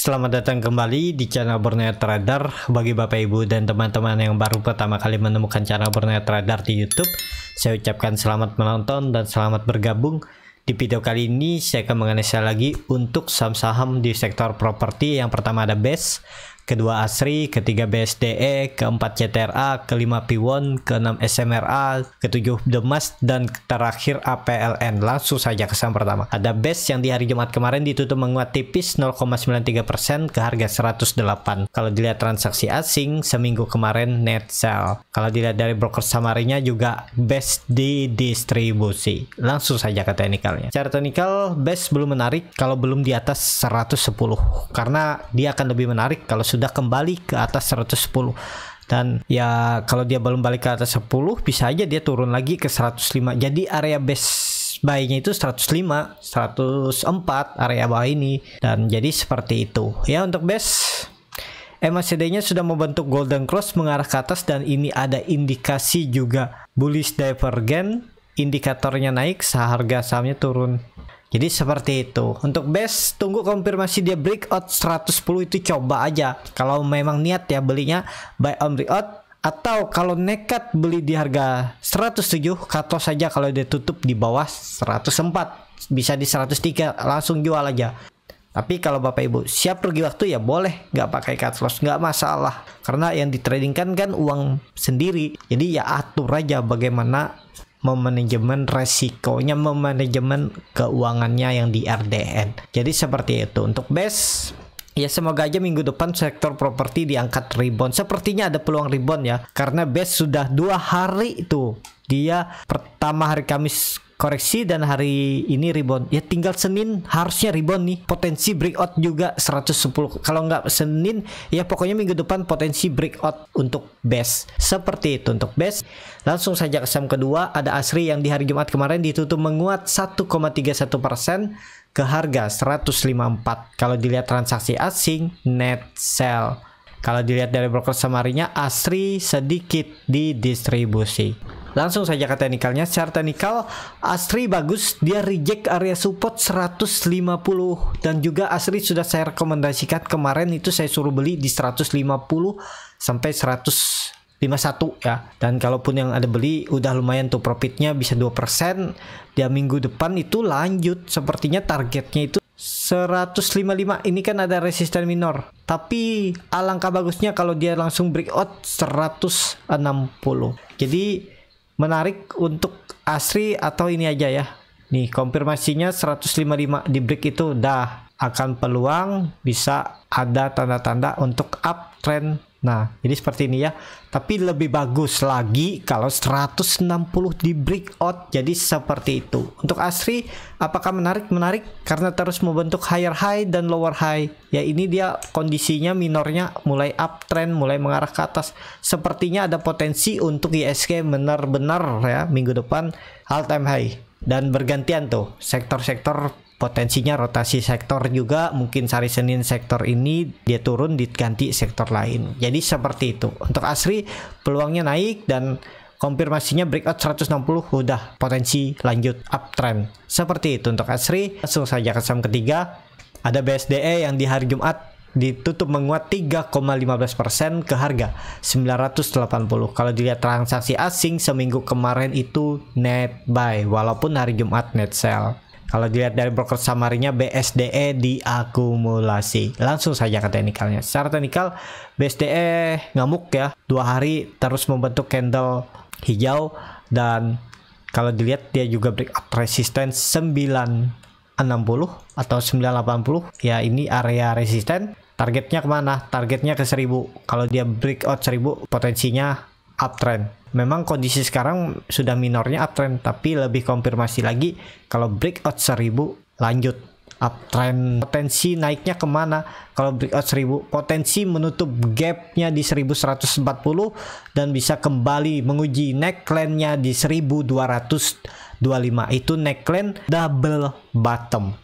Selamat datang kembali di channel Borneo Trader. Bagi Bapak Ibu dan teman-teman yang baru pertama kali menemukan channel Borneo Trader di YouTube, saya ucapkan selamat menonton dan selamat bergabung. Di video kali ini saya akan menganalisa lagi untuk saham-saham di sektor properti. Yang pertama ada BES, kedua ASRI, ketiga BSDE, keempat CTRA, kelima Piwon, keenam SMRA, ketujuh Demas, dan terakhir APLN. Langsung saja ke saham pertama. Ada BES yang di hari Jumat kemarin ditutup menguat tipis 0,93% ke harga 108. Kalau dilihat transaksi asing seminggu kemarin net sell. Kalau dilihat dari broker samarinya juga BES didistribusi. Langsung saja ke teknikalnya. Secara teknikal BES belum menarik kalau belum di atas 110, karena dia akan lebih menarik kalau sudah kembali ke atas 110. Dan ya kalau dia belum balik ke atas 10, bisa aja dia turun lagi ke 105. Jadi area base buy-nya itu 105, 104 area bawah ini. Dan jadi seperti itu. Ya untuk base MACD-nya sudah membentuk golden cross mengarah ke atas, dan ini ada indikasi juga bullish divergence. Indikatornya naik, harga sahamnya turun. Jadi seperti itu. Untuk BES tunggu konfirmasi dia breakout 110, itu coba aja. Kalau memang niat ya belinya buy on breakout, atau kalau nekat beli di harga 107, cut loss saja kalau dia tutup di bawah 104. Bisa di 103 langsung jual aja. Tapi kalau Bapak Ibu siap rugi waktu ya boleh, nggak pakai cut loss, nggak masalah. Karena yang ditradingkan kan uang sendiri. Jadi ya atur aja bagaimana memanajemen resikonya, memanajemen keuangannya yang di RDN. Jadi seperti itu untuk BES. Ya semoga aja minggu depan sektor properti diangkat rebound. Sepertinya ada peluang rebound ya, karena BES sudah 2 hari itu. Dia pertama hari Kamis koreksi dan hari ini rebound. Ya tinggal Senin harusnya rebound nih. Potensi breakout juga 110. Kalau nggak Senin ya pokoknya minggu depan potensi breakout untuk BES. Seperti itu untuk BES. Langsung saja ke saham kedua, ada ASRI yang di hari Jumat kemarin ditutup menguat 1,31% ke harga 154. Kalau dilihat transaksi asing net sell. Kalau dilihat dari broker samarinya, ASRI sedikit didistribusi. Langsung saja ke teknikalnya. Secara teknikal ASRI bagus, dia reject area support 150, dan juga ASRI sudah saya rekomendasikan kemarin itu, saya suruh beli di 150 sampai 151 ya. Dan kalaupun yang ada beli udah lumayan tuh profitnya, bisa 2%. Dia minggu depan itu lanjut, sepertinya targetnya itu 155. Ini kan ada resisten minor, tapi alangkah bagusnya kalau dia langsung breakout 160. Jadi menarik untuk ASRI atau ini aja ya. Nih konfirmasinya 155 di break itu udah akan peluang bisa ada tanda-tanda untuk uptrend. Nah, jadi seperti ini ya. Tapi lebih bagus lagi kalau 160 di breakout. Jadi seperti itu. Untuk ASRI apakah menarik? Menarik karena terus membentuk higher high dan lower high. Ya ini dia kondisinya minornya mulai uptrend, mulai mengarah ke atas. Sepertinya ada potensi untuk ISG benar-benar ya minggu depan all time high. Dan bergantian tuh sektor-sektor, potensinya rotasi sektor juga, mungkin hari Senin sektor ini dia turun diganti sektor lain. Jadi seperti itu. Untuk ASRI peluangnya naik dan konfirmasinya breakout 160 udah potensi lanjut uptrend. Seperti itu untuk ASRI. Langsung saja ke saham ketiga, ada BSDE yang di hari Jumat ditutup menguat 3,15% ke harga 980. Kalau dilihat transaksi asing seminggu kemarin itu net buy, walaupun hari Jumat net sell. Kalau dilihat dari broker samarinya, BSDE diakumulasi. Langsung saja ke teknikalnya. Secara teknikal BSDE ngamuk ya, 2 hari terus membentuk candle hijau, dan kalau dilihat dia juga breakout resistance 960 atau 980 ya. Ini area resisten. Targetnya kemana? Targetnya ke 1000. Kalau dia breakout 1000 potensinya uptrend. Memang kondisi sekarang sudah minornya uptrend, tapi lebih konfirmasi lagi kalau breakout 1000 lanjut uptrend. Potensi naiknya kemana? Kalau breakout 1000 potensi menutup gapnya di 1140 dan bisa kembali menguji neckline-nya di 1225. Itu neckline double bottom.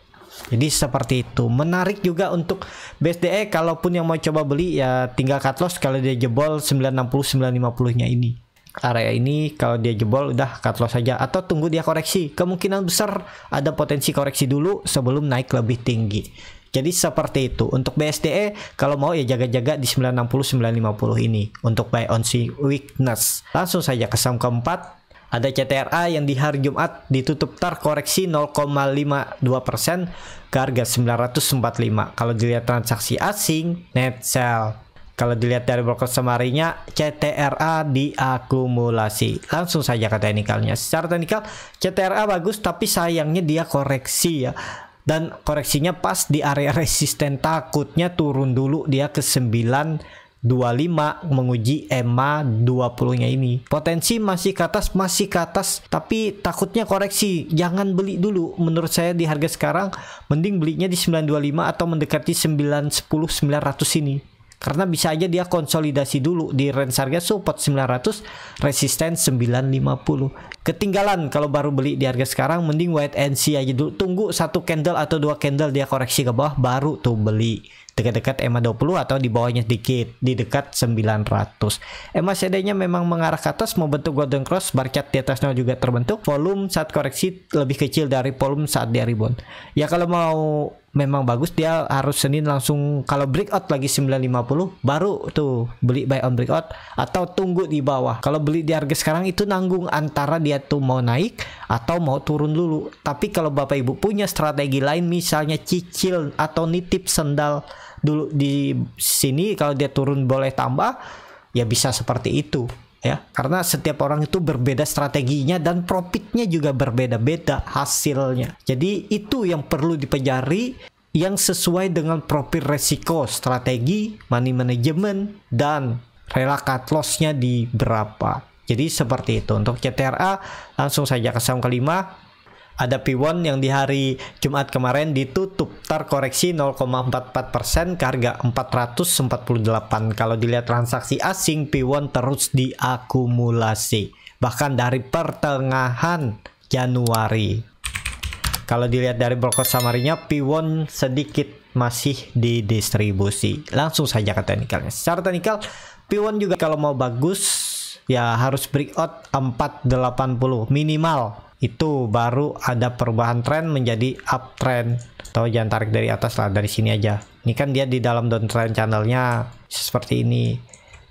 Jadi seperti itu. Menarik juga untuk BSDE. Kalaupun yang mau coba beli ya tinggal cut loss kalau dia jebol 960 950 nya ini. area ini kalau dia jebol udah cut loss saja atau tunggu dia koreksi. Kemungkinan besar ada potensi koreksi dulu sebelum naik lebih tinggi. Jadi seperti itu. Untuk BSDE kalau mau ya jaga-jaga di 960 950 ini untuk buy on weakness. Langsung saja ke saham keempat. Ada CTRA yang di hari Jumat ditutup terkoreksi 0,52% ke harga 945. Kalau dilihat transaksi asing, net sell. Kalau dilihat dari broker summary-nya, CTRA diakumulasi. Langsung saja ke teknikalnya. Secara teknikal, CTRA bagus, tapi sayangnya dia koreksi ya. Dan koreksinya pas di area resisten, takutnya turun dulu dia ke 925 menguji EMA 20-nya ini. Potensi masih ke atas, tapi takutnya koreksi. Jangan beli dulu. Menurut saya di harga sekarang mending belinya di 925 atau mendekati 910 900 ini. Karena bisa aja dia konsolidasi dulu di range harga support 900, resisten 950. Ketinggalan kalau baru beli di harga sekarang, mending wait and see aja dulu. Tunggu satu candle atau dua candle dia koreksi ke bawah, baru tuh beli. Dekat-dekat EMA 20 atau di bawahnya sedikit, di dekat 900. EMA CD-nya memang mengarah ke atas, membentuk golden cross, bar chart di atasnya juga terbentuk. Volume saat koreksi lebih kecil dari volume saat dia rebound. Ya kalau mau memang bagus dia harus Senin langsung, kalau breakout lagi 950 baru tuh beli buy on breakout atau tunggu di bawah. Kalau beli di harga sekarang itu nanggung antara dia tuh mau naik atau mau turun dulu. Tapi kalau Bapak Ibu punya strategi lain, misalnya cicil atau nitip sendal dulu di sini, kalau dia turun boleh tambah, ya bisa seperti itu ya. Karena setiap orang itu berbeda strateginya dan profitnya juga berbeda-beda hasilnya. Jadi itu yang perlu dipelajari, yang sesuai dengan profil resiko, strategi, money management, dan rela cut loss-nya di berapa. Jadi seperti itu. Untuk CTRA langsung saja ke saham kelima. Ada P1 yang di hari Jumat kemarin ditutup terkoreksi 0,44% ke harga 448. Kalau dilihat transaksi asing, P1 terus diakumulasi bahkan dari pertengahan Januari. Kalau dilihat dari broker summary-nya, P1 sedikit masih didistribusi. Langsung saja ke teknikalnya. Secara teknikal, P1 juga kalau mau bagus ya harus breakout 480 minimal. Itu baru ada perubahan tren menjadi uptrend. Atau jangan tarik dari atas lah, dari sini aja. Ini kan dia di dalam downtrend channelnya seperti ini.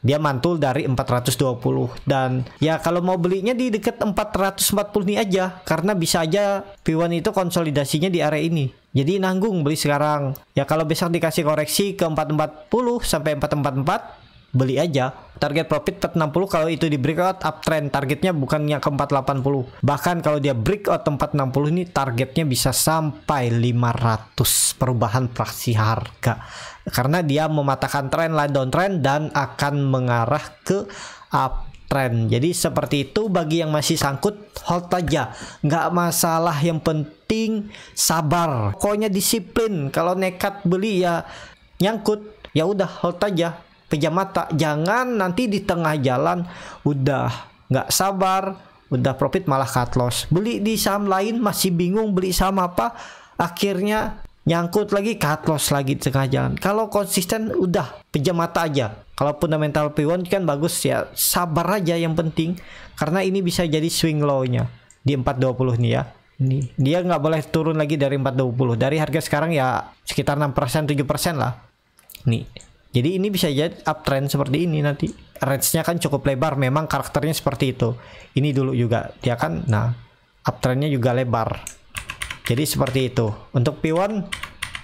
Dia mantul dari 420 dan ya kalau mau belinya di dekat 440 ini aja, karena bisa aja P1 itu konsolidasinya di area ini. Jadi nanggung beli sekarang. Ya kalau besok dikasih koreksi ke 440 sampai 444, beli aja. Target profit 460 kalau itu di breakout uptrend, targetnya bukannya ke 480. Bahkan kalau dia breakout 460 ini targetnya bisa sampai 500 perubahan fraksi harga. Karena dia mematahkan tren line downtrend dan akan mengarah ke uptrend. Jadi seperti itu. Bagi yang masih sangkut, hold aja. Nggak masalah, yang penting sabar. Pokoknya disiplin. Kalau nekat beli ya nyangkut, ya udah hold aja. Pejam mata, jangan nanti di tengah jalan udah nggak sabar, udah profit malah cut loss. Beli di saham lain masih bingung beli saham apa, akhirnya nyangkut lagi, cut loss lagi di tengah jalan. Kalau konsisten udah pejam mata aja. Kalau fundamental P1 kan bagus ya, sabar aja yang penting, karena ini bisa jadi swing low-nya di 420 nih ya. Ini dia nggak boleh turun lagi dari 420. Dari harga sekarang ya sekitar 6% 7% lah. Nih. Jadi ini bisa jadi uptrend seperti ini nanti. Range-nya kan cukup lebar, memang karakternya seperti itu. Ini dulu juga dia kan, nah uptrendnya juga lebar. Jadi seperti itu. Untuk P1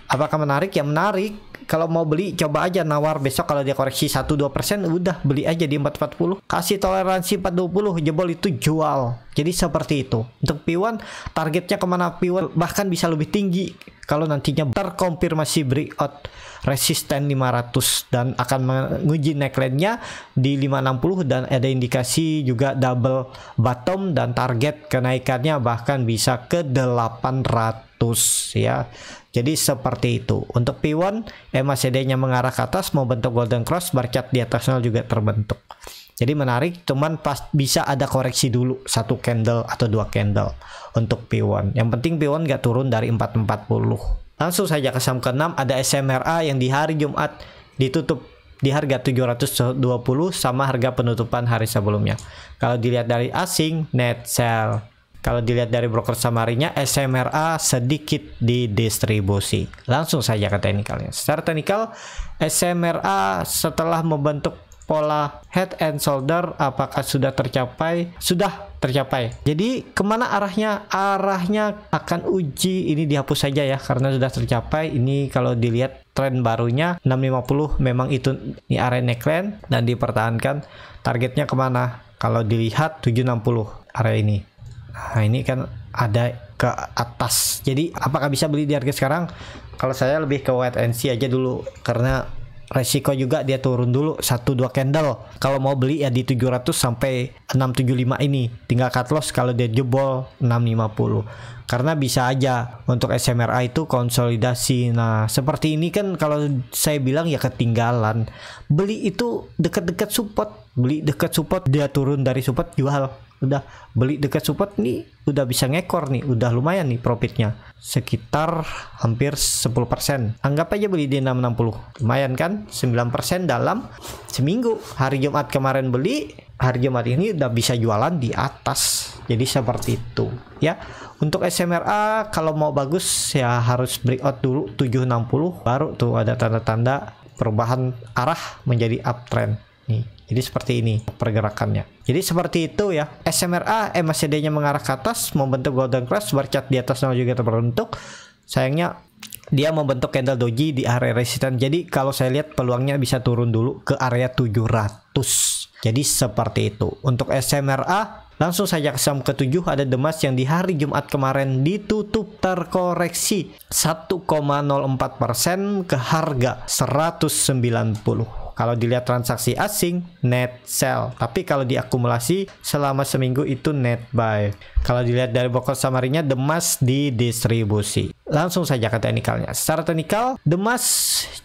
apakah menarik? Ya menarik. Kalau mau beli coba aja nawar besok, kalau dia koreksi 1-2% udah beli aja di 440. Kasih toleransi 420, jebol itu jual. Jadi seperti itu. Untuk P1 targetnya kemana P1 bahkan bisa lebih tinggi kalau nantinya terkonfirmasi breakout resisten 500 dan akan menguji neckline-nya di 560 dan ada indikasi juga double bottom dan target kenaikannya bahkan bisa ke 800 ya. Jadi seperti itu. Untuk P1 MACD-nya mengarah ke atas, mau bentuk golden cross, bar chart di atasnya juga terbentuk. Jadi menarik, cuman pas bisa ada koreksi dulu satu candle atau dua candle untuk P1. Yang penting P1 nggak turun dari 440. Langsung saja ke saham ke-6, ada SMRA yang di hari Jumat ditutup di harga 720 sama harga penutupan hari sebelumnya. Kalau dilihat dari asing, net sell. Kalau dilihat dari broker summary-nya, SMRA sedikit didistribusi. Langsung saja ke teknikalnya. Secara teknikal, SMRA setelah membentuk pola head and shoulder, apakah sudah tercapai? Sudah tercapai. Jadi kemana arahnya? Arahnya akan uji ini dihapus saja ya, karena sudah tercapai. Ini kalau dilihat tren barunya 650 memang itu ini area neckline dan dipertahankan. Targetnya kemana? Kalau dilihat 760 area ini. Nah ini kan ada ke atas. Jadi apakah bisa beli di harga sekarang? Kalau saya lebih ke wait and see aja dulu, karena resiko juga dia turun dulu 1-2 candle. Kalau mau beli ya di 700 sampai 675 ini. Tinggal cut loss kalau dia jebol 650. Karena bisa aja untuk SMRA itu konsolidasi. Nah, seperti ini kan kalau saya bilang ya ketinggalan. Beli itu dekat-dekat support. Beli dekat support, dia turun dari support jual. Udah beli dekat support nih udah bisa ngekor nih, udah lumayan nih profitnya sekitar hampir 10%. Anggap aja beli di 660, lumayan kan, 9% dalam seminggu. Hari Jumat kemarin beli, hari Jumat ini udah bisa jualan di atas. Jadi seperti itu ya. Untuk SMRA kalau mau bagus ya harus breakout dulu 760, baru tuh ada tanda-tanda perubahan arah menjadi uptrend nih. Jadi seperti ini pergerakannya. Jadi seperti itu ya. SMRA MACD-nya mengarah ke atas, membentuk golden cross, bar chart di atas juga terbentuk. Sayangnya dia membentuk candle doji di area resisten. Jadi kalau saya lihat peluangnya bisa turun dulu ke area 700. Jadi seperti itu. Untuk SMRA langsung saja ke saham ke-7 ada Demas yang di hari Jumat kemarin ditutup terkoreksi 1,04% ke harga 190. Kalau dilihat transaksi asing net sell, tapi kalau diakumulasi selama seminggu itu net buy. Kalau dilihat dari broker summary-nya Demas didistribusi. Langsung saja ke teknikalnya. Secara teknikal Demas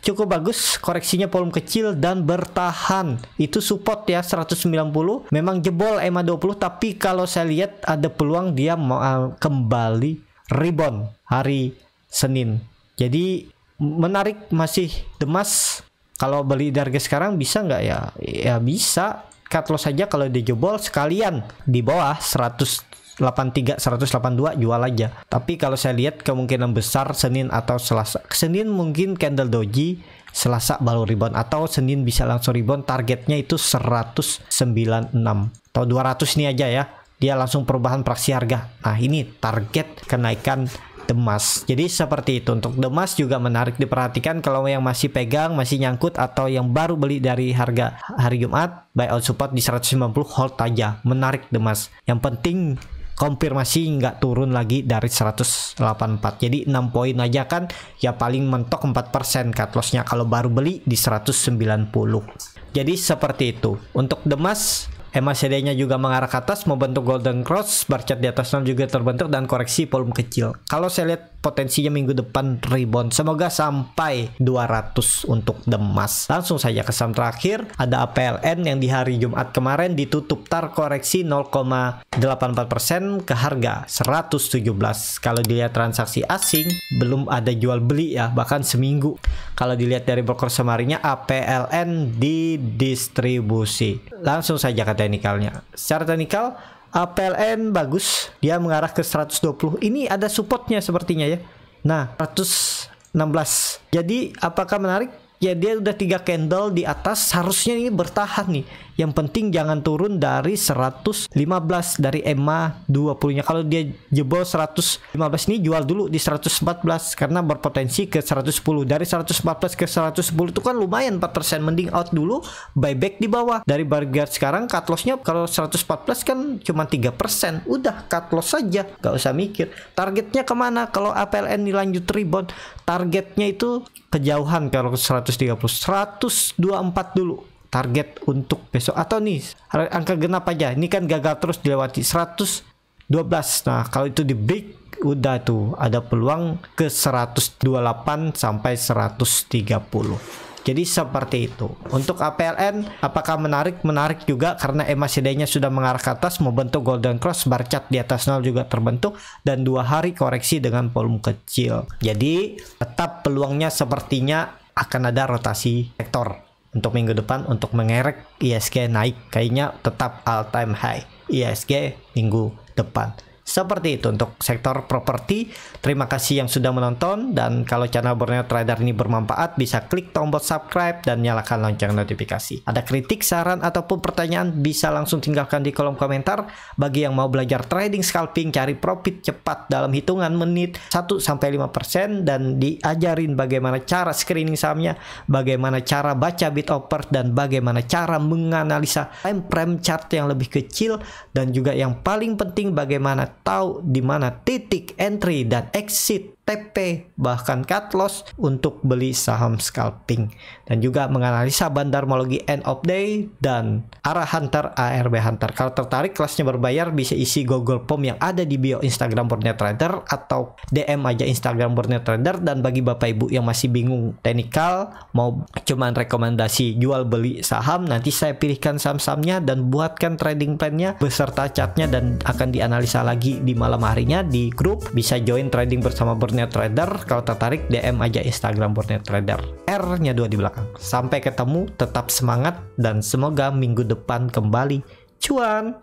cukup bagus, koreksinya volume kecil dan bertahan. Itu support ya 190. Memang jebol EMA 20, tapi kalau saya lihat ada peluang dia mau kembali rebound hari Senin. Jadi menarik masih Demas. Kalau beli di harga sekarang bisa nggak ya? Ya bisa. Cut loss saja kalau dijebol sekalian di bawah 183, 182 jual aja. Tapi kalau saya lihat kemungkinan besar Senin atau Selasa. Senin mungkin candle doji, Selasa baru rebound atau Senin bisa langsung rebound. Targetnya itu 196 atau 200 nih aja ya. Dia langsung perubahan praksi harga. Nah ini target kenaikan Demas. Jadi seperti itu. Untuk Demas juga menarik diperhatikan kalau yang masih pegang, masih nyangkut atau yang baru beli dari harga hari Jumat, buy out support di 190, hold aja. Menarik Demas. Yang penting konfirmasi nggak turun lagi dari 184. Jadi 6 poin aja kan ya, paling mentok 4% cut lossnya kalau baru beli di 190. Jadi seperti itu. Untuk Demas MACD-nya juga mengarah ke atas, membentuk golden cross, bar chart di atasnya juga terbentuk dan koreksi volume kecil. Kalau saya lihat potensinya minggu depan rebound, semoga sampai 200 untuk Demas. Langsung saja ke saham terakhir, ada APLN yang di hari Jumat kemarin ditutup terkoreksi 0,84% ke harga 117. Kalau dilihat transaksi asing belum ada jual beli ya, bahkan seminggu. Kalau dilihat dari broker summary-nya APLN didistribusi. Langsung saja ke teknikalnya. Secara teknikal APLN bagus, dia mengarah ke 120. Ini ada supportnya sepertinya ya. Nah 116. Jadi apakah menarik? Ya dia udah 3 candle di atas, harusnya ini bertahan nih. Yang penting jangan turun dari 115 dari EMA 20-nya. Kalau dia jebol 115 ini jual dulu di 114 karena berpotensi ke 110. Dari 114 ke 110 itu kan lumayan 4%. Mending out dulu, buyback di bawah. Dari bargain sekarang cut loss-nya kalau 114 kan cuma 3%. Udah cut loss saja, gak usah mikir. Targetnya kemana? Kalau APLN dilanjut rebound, targetnya itu kejauhan. Kalau 130, 124 dulu target untuk besok, atau nih angka genap aja. Ini kan gagal terus dilewati 112. Nah kalau itu di break udah tuh ada peluang ke 128 sampai 130. Jadi seperti itu. Untuk APLN apakah menarik? Menarik juga karena MACD-nya sudah mengarah ke atas, membentuk golden cross, bar chart di atas 0 juga terbentuk, dan 2 hari koreksi dengan volume kecil. Jadi tetap peluangnya sepertinya akan ada rotasi sektor untuk minggu depan untuk mengerek ISG naik. Kayaknya tetap all time high ISG minggu depan. Seperti itu untuk sektor properti. Terima kasih yang sudah menonton, dan kalau channel Borneo Trader ini bermanfaat bisa klik tombol subscribe dan nyalakan lonceng notifikasi. Ada kritik, saran ataupun pertanyaan bisa langsung tinggalkan di kolom komentar. Bagi yang mau belajar trading scalping, cari profit cepat dalam hitungan menit 1-5% dan diajarin bagaimana cara screening sahamnya, bagaimana cara baca bid offer, dan bagaimana cara menganalisa time frame chart yang lebih kecil, dan juga yang paling penting bagaimana tahu di mana titik entry dan exit, TP, bahkan cut loss untuk beli saham scalping, dan juga menganalisa bandarmologi end of day dan arah hunter, ARB hunter. Kalau tertarik kelasnya berbayar, bisa isi Google Form yang ada di bio Instagram Borneo Trader atau DM aja Instagram Borneo Trader. Dan bagi Bapak Ibu yang masih bingung teknikal, mau cuman rekomendasi jual beli saham, nanti saya pilihkan saham-sahamnya dan buatkan trading plan-nya beserta chartnya, dan akan dianalisa lagi di malam harinya di grup. Bisa join trading bersama Borneo Trader. Kalau tertarik DM aja Instagram Borneo Trader, R-nya 2 di belakang. Sampai ketemu, tetap semangat, dan semoga minggu depan kembali cuan.